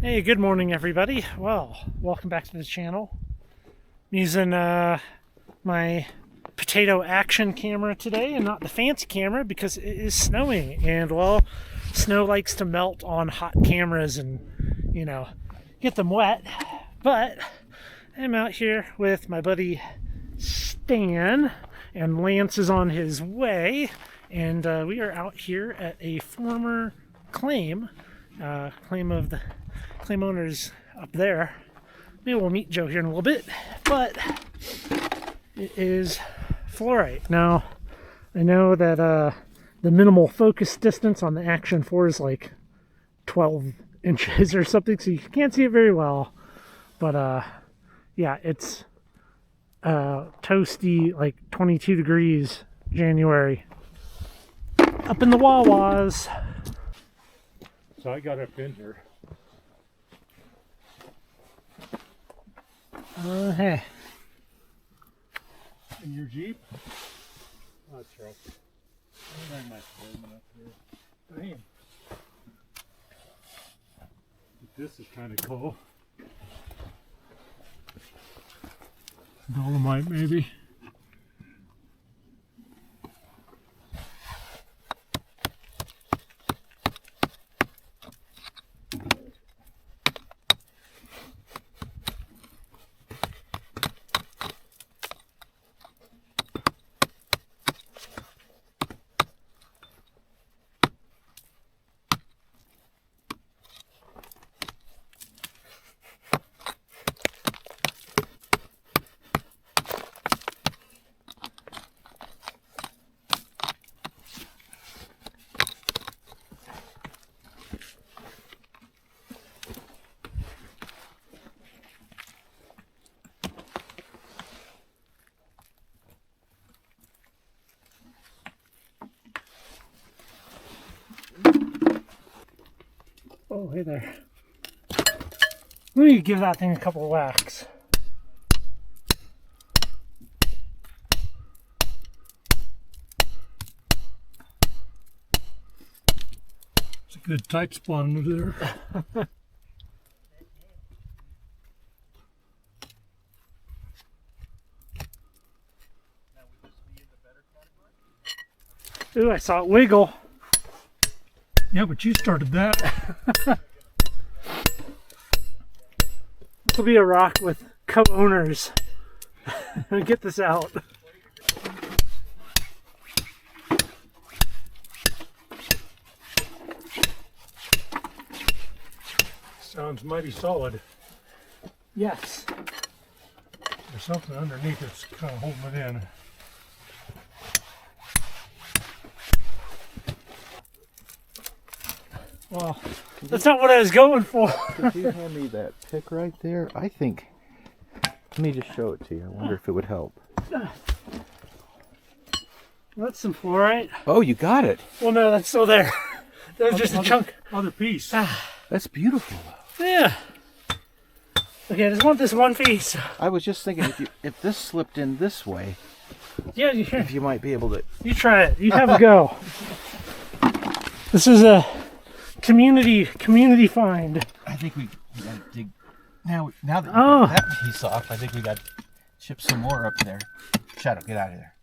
Hey, good morning everybody. Well, welcome back to the channel. I'm using my potato action camera today and not the fancy camera because it is snowing, and well, snow likes to melt on hot cameras and, you know, get them wet. But I'm out here with my buddy Stan, and Lance is on his way, and we are out here at a former claim of the claim owners up there. Maybe we'll meet Joe here in a little bit, but it is fluorite. Now, I know that the minimal focus distance on the Action 4 is like 12 inches or something, so you can't see it very well. But yeah, it's toasty, like 22 degrees January up in the Wawas. So I got up in here. Hey. In your Jeep? Oh, that's right. Very nice up here. Damn. This is kind of cool. Dolomite, maybe. Oh, hey there. Let me give that thing a couple of whacks. It's a good tight spot under there. Ooh, I saw it wiggle. Yeah, but you started that. This will be a rock with co-owners. Get this out. Sounds mighty solid. Yes. There's something underneath that's kind of holding it in. Well, that's not what I was going for. Could you hand me that pick right there? I think. Let me just show it to you. I wonder if it would help. That's some fluorite. Oh, you got it. Well, no, that's still there. That was just a chunk. Other piece. That's beautiful. Yeah. Okay, I just want this one piece. I was just thinking if this slipped in this way, Yeah, if you might be able to. you try it. You have a go. This is a community find. I think we gotta dig. Now that we Oh. got that piece off, I think we got to chip some more up there. Shadow, get out of there.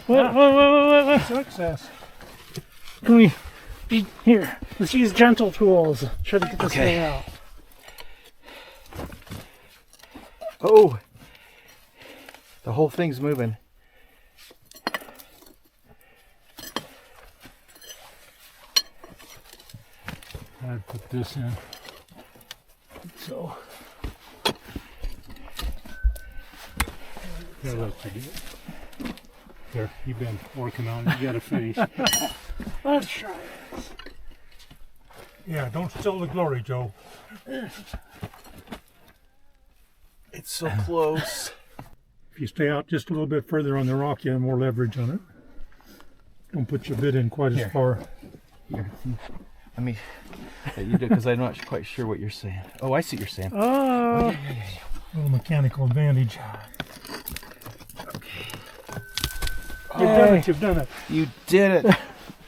Wait. Success. Can we be here? Let's use gentle tools. Try to get this Okay. thing out. Oh, the whole thing's moving. I'd put this in. So, Yeah, that's it. There, you've been working on it. You got to finish. let's try this. Yeah, don't steal the glory, Joe. It's so close. If you stay out just a little bit further on the rock, you have more leverage on it. Don't put your bit in quite Here. as far. Here. Let me. Yeah, you do, because I'm not quite sure what you're saying. Oh, I see what you're saying. Oh. Yeah. Little mechanical advantage. Okay. You've done it. You've done it. You did it.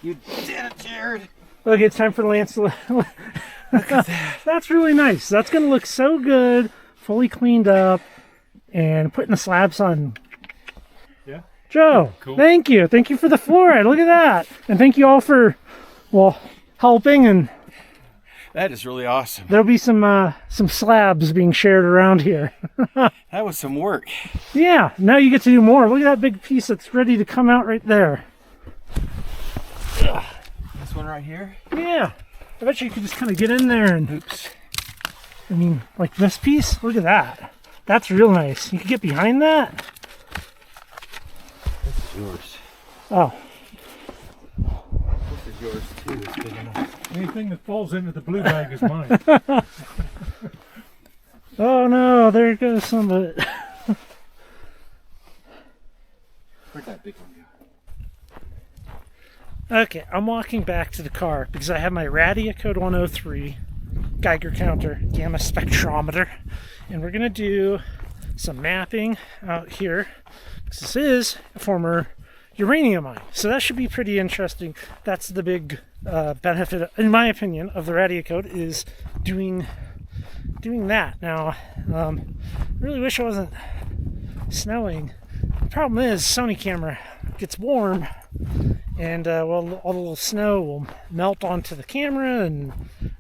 You did it, Jared. Okay, it's time for Lance to... Look at that. That's really nice. That's going to look so good, fully cleaned up, and putting the slabs on. Yeah. Joe, Cool. Thank you. Thank you for the fluoride. Look at that. And thank you all for, well, helping. And That is really awesome. there'll be some slabs being shared around here. That was some work. Yeah, now you get to do more. Look at that big piece that's ready to come out right there. This one right here. Yeah. I bet you could just kind of get in there and... Oops. I mean, like this piece, look at that. That's real nice. You could get behind that. This is yours. Oh, This is yours too. It's big enough. Anything that falls into the blue bag is mine. oh no, there goes some of it. Where'd that big one go? Okay, I'm walking back to the car because I have my Radia Code 103 Geiger counter, gamma spectrometer, and we're gonna do some mapping out here. This is a former uranium mine, so that should be pretty interesting. That's the big benefit, in my opinion, of the Radia Code is doing that. Now, really wish it wasn't snowing. The problem is Sony camera gets warm, and well, all the little snow will melt onto the camera, and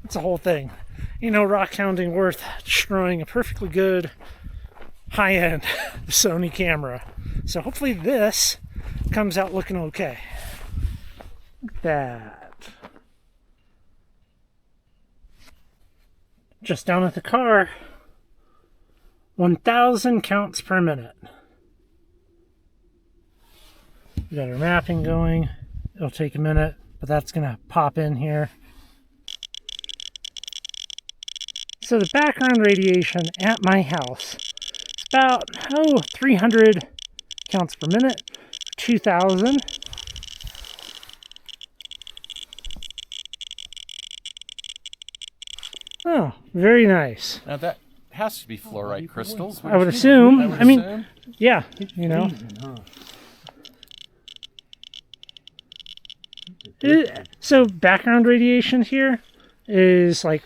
it's a whole thing. You know, rockhounding worth destroying a perfectly good high-end Sony camera. So hopefully this comes out looking okay. Look at that. Just down at the car, 1,000 counts per minute. We got our mapping going. It'll take a minute, but that's gonna pop in here. So the background radiation at my house is about 300 counts per minute, 2,000. Oh, very nice. Now that has to be fluorite crystals. I would assume. I mean, assume. yeah, you know. So background radiation here is like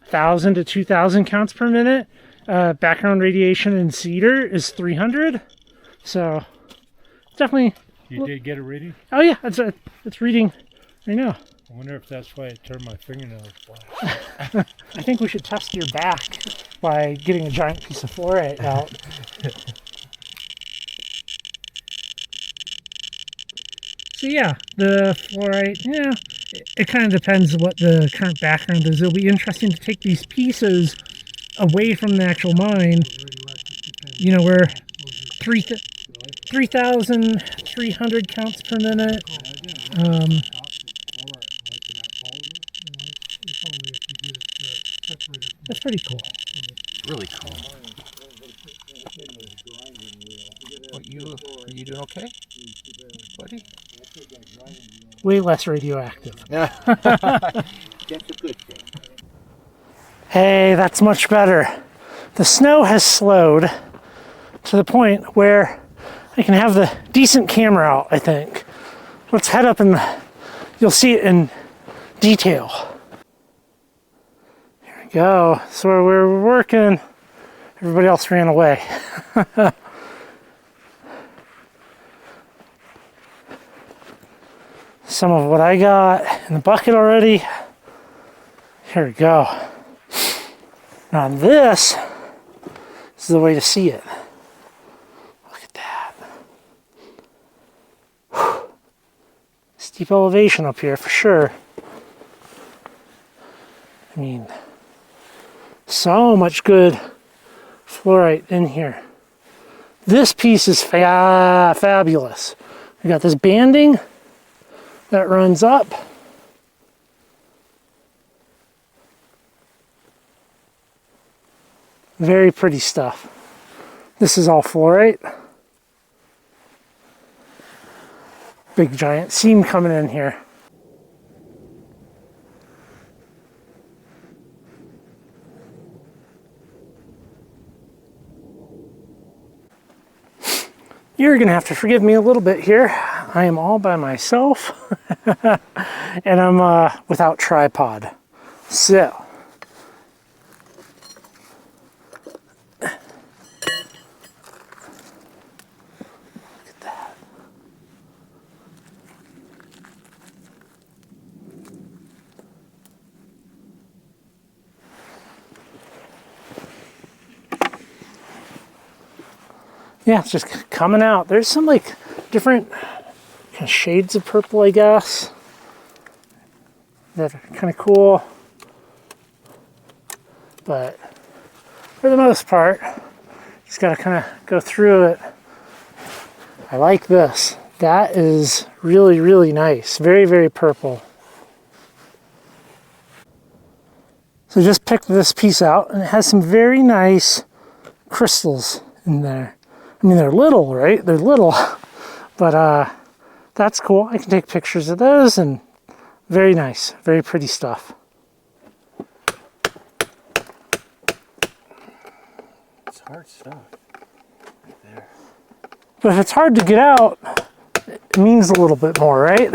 1,000 to 2,000 counts per minute. Background radiation in cedar is 300. So definitely. You did get a reading? Oh yeah, it's reading right now. I wonder if that's why it turned my fingernails black. I think we should test your back by getting a giant piece of fluorite out. So yeah, the fluorite, yeah, it kind of depends what the current background is. It'll be interesting to take these pieces away from the actual mine. You know, we're 3,300 counts per minute. That's pretty cool. Really cool. What, you doing okay, buddy? Way less radioactive. Yeah. That's a good thing. Hey, that's much better. The snow has slowed to the point where I can have the decent camera out, I think. Let's head up and you'll see it in detail. Here we go. That's where we're working. Everybody else ran away. Some of what I got in the bucket already. Here we go. Now this is the way to see it. Look at that. Whew. Steep elevation up here for sure. I mean, so much good fluorite in here. This piece is fabulous. We got this banding that runs up. Very pretty stuff. This is all fluorite. Big giant seam coming in here. You're gonna have to forgive me a little bit here. I am all by myself and I'm without tripod. So, look at that. Yeah, it's just coming out. There's some like different kind of shades of purple, I guess, that are kind of cool. But for the most part, just got to kind of go through it. I like this. That is really, really nice. Very, very purple. So just picked this piece out, and it has some very nice crystals in there. I mean, they're little, right? They're little, but that's cool. I can take pictures of those, and very nice, very pretty stuff. It's hard stuff. Right there. But if it's hard to get out, it means a little bit more, right?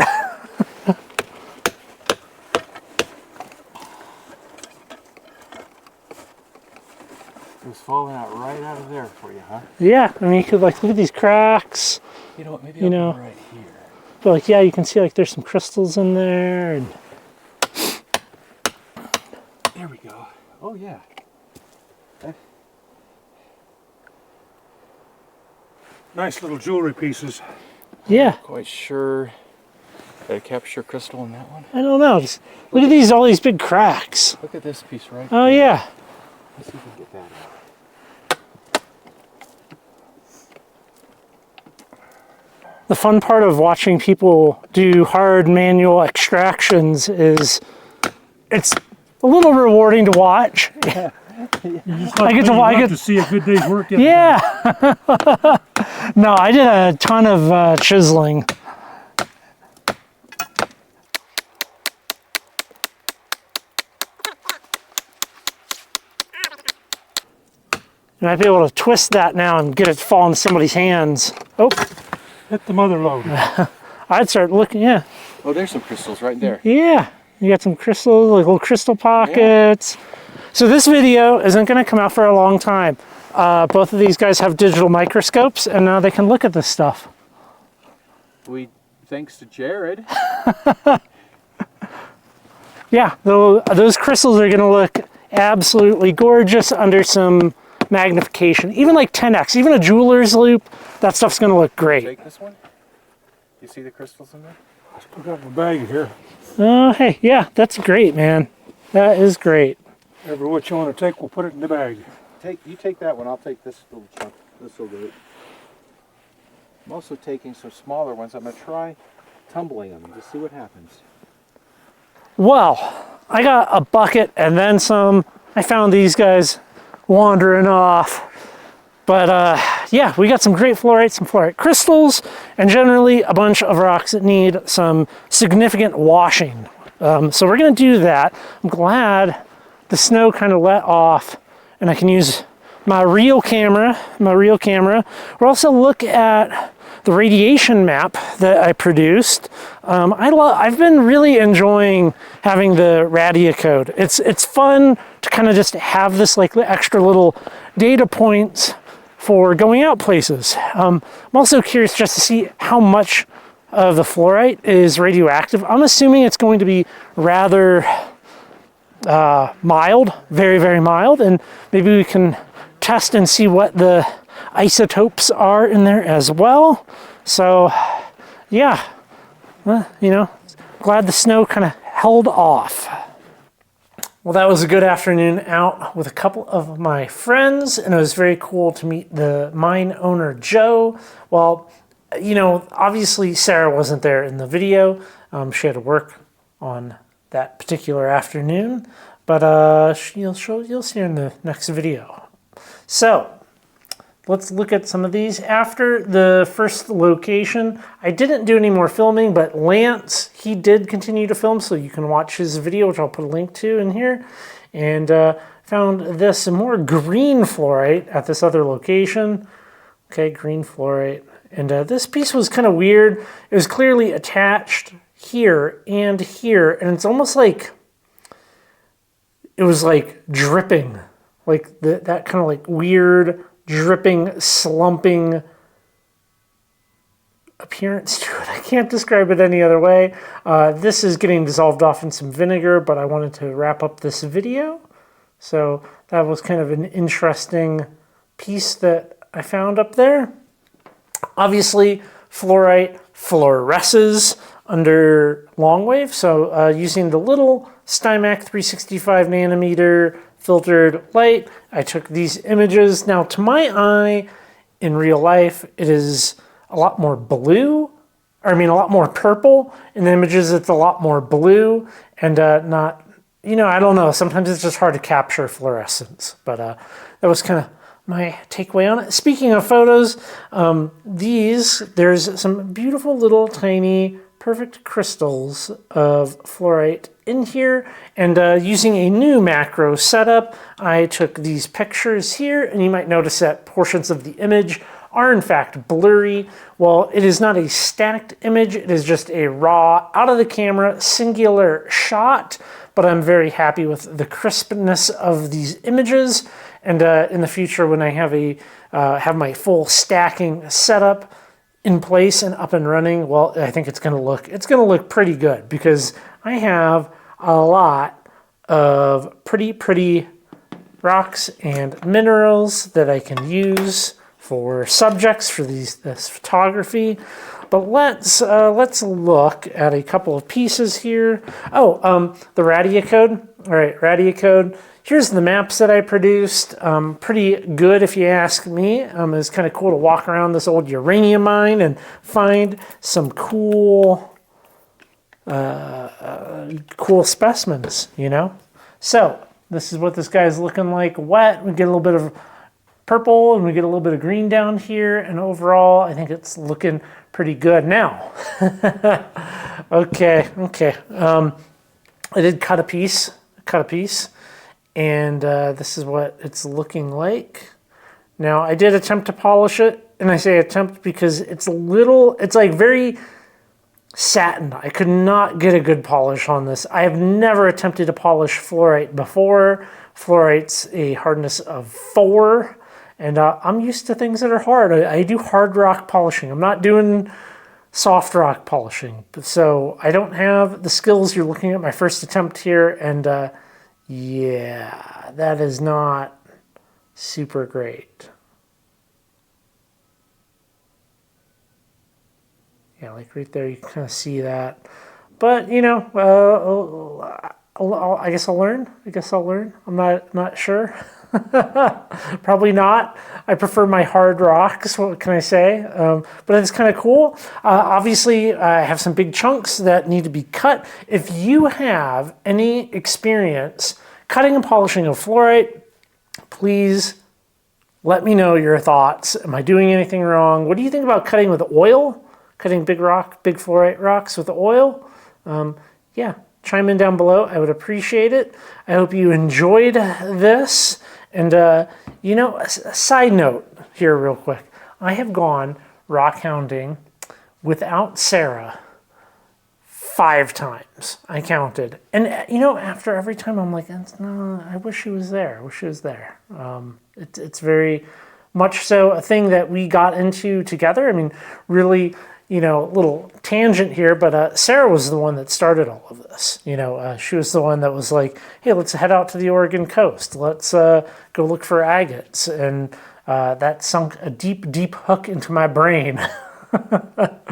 It was falling out right out of there for you, huh? Yeah, I mean, you could like look at these cracks. You know what? Maybe You know. I'll go right here. But like, yeah, you can see like there's some crystals in there, and There we go. Oh yeah. Nice little jewelry pieces. yeah, Quite sure. Did I capture crystal in that one? I don't know. Just look at these, all these big cracks. Look at this piece right Oh yeah. Let's see if we can get that out. The fun part of watching people do hard manual extractions is it's a little rewarding to watch. I get to see a good day's work. Yeah. No, I did a ton of chiseling. You might be able to twist that now and get it to fall into somebody's hands. Oh, Hit the mother load. I'd start looking, yeah. Oh, there's some crystals right there. Yeah, you got some crystals, like little crystal pockets. Yeah. So this video isn't going to come out for a long time. Both of these guys have digital microscopes, and now they can look at this stuff. Thanks to Jared. Yeah, those crystals are going to look absolutely gorgeous under some magnification. Even like 10x, even a jeweler's loop, that stuff's going to look great. Take this one. You see the crystals in there? I still got my bag here. Oh, hey, yeah, that's great, man. That is great. Every which you want to take, we'll put it in the bag. You take that one. I'll take this little chunk. This will do it. I'm also taking some smaller ones. I'm going to try tumbling them. Just see what happens. Well, I got a bucket and then some. I found these guys wandering off. But yeah, we got some great fluorite, some fluorite crystals, and generally a bunch of rocks that need some significant washing. So we're going to do that. I'm glad the snow kind of let off and I can use my real camera. We'll also look at the radiation map that I produced. I've been really enjoying having the radia code. It's fun to kind of just have this like extra little data points for going out places. I'm also curious just to see how much of the fluorite is radioactive. I'm assuming it's going to be rather mild, very, very mild, and maybe we can test and see what the isotopes are in there as well. So yeah, well, you know, glad the snow kind of held off. Well, that was a good afternoon out with a couple of my friends, and it was very cool to meet the mine owner, Joe. Well, you know, obviously Sarah wasn't there in the video. She had to work on that particular afternoon, but you'll see her in the next video. So let's look at some of these. After the first location, I didn't do any more filming, but Lance, he did continue to film, so you can watch his video, which I'll put a link to in here. And found this more green fluorite at this other location. Okay, green fluorite. And this piece was kind of weird. It was clearly attached here and here, and it's almost like it was like dripping, like that kind of like weird dripping, slumping appearance to it. I can't describe it any other way. This is getting dissolved off in some vinegar, but I wanted to wrap up this video. So that was kind of an interesting piece that I found up there. Obviously, fluorite fluoresces under long wave. So using the little Stymac 365 nanometer filtered light, I took these images. Now, to my eye, in real life, it is a lot more blue. I mean, a lot more purple. In the images, it's a lot more blue and not, you know, I don't know. Sometimes it's just hard to capture fluorescence. But that was kind of my takeaway on it. Speaking of photos, there's some beautiful little tiny perfect crystals of fluorite in here, and using a new macro setup, I took these pictures here, and you might notice that portions of the image are in fact blurry. Well, it is not a stacked image, it is just a raw, out of the camera, singular shot, but I'm very happy with the crispness of these images. And in the future, when I have my full stacking setup in place and up and running, well, I think it's gonna look pretty good, because I have a lot of pretty rocks and minerals that I can use for subjects for this photography. But let's look at a couple of pieces here. Oh, the radia code. All right, radia code. Here's the maps that I produced. Pretty good, if you ask me. It's kind of cool to walk around this old uranium mine and find some cool specimens, you know? So this is what this guy's looking like wet. We get a little bit of purple and we get a little bit of green down here, and overall I think it's looking pretty good now. okay. I did cut a piece, and this is what it's looking like. Now, I did attempt to polish it, and I say attempt because it's like very satin. I could not get a good polish on this. I have never attempted to polish fluorite before. Fluorite's a hardness of 4, and I'm used to things that are hard. I do hard rock polishing. I'm not doing soft rock polishing. So I don't have the skills. You're looking at my first attempt here, and yeah, that is not super great. Yeah, like right there, you can kind of see that. But, you know, I guess I'll learn. I'm not sure. Probably not. I prefer my hard rocks, what can I say? But it's kind of cool. Obviously, I have some big chunks that need to be cut. If you have any experience cutting and polishing of fluorite, please let me know your thoughts. Am I doing anything wrong? What do you think about cutting with oil? Cutting big fluorite rocks with oil? Yeah, chime in down below. I would appreciate it. I hope you enjoyed this. And, you know, a side note here real quick. I have gone rockhounding without Sarah 5 times. I counted. And, you know, after every time I'm like, no, I wish she was there. It's very much so a thing that we got into together. I mean, really, you know, little tangent here, but Sarah was the one that started all of this. You know, she was the one that was like, hey, let's head out to the Oregon coast. Let's go look for agates. And that sunk a deep hook into my brain. But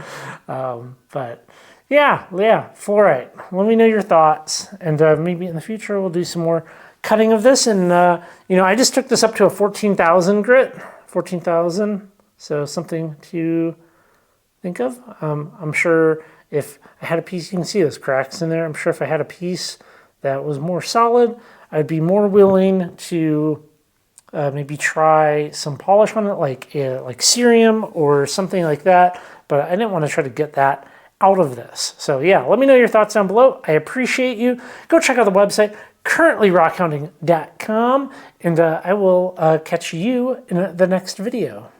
yeah, fluorite. Let me know your thoughts. And maybe in the future we'll do some more cutting of this. And, you know, I just took this up to a 14,000 grit. 14,000. So something to think of. I'm sure if I had a piece, you can see those cracks in there. I'm sure if I had a piece that was more solid, I'd be more willing to maybe try some polish on it, like cerium or something like that. But I didn't want to try to get that out of this. So yeah, let me know your thoughts down below. I appreciate you. Go check out the website, currently rockhounding.com, and I will catch you in the next video.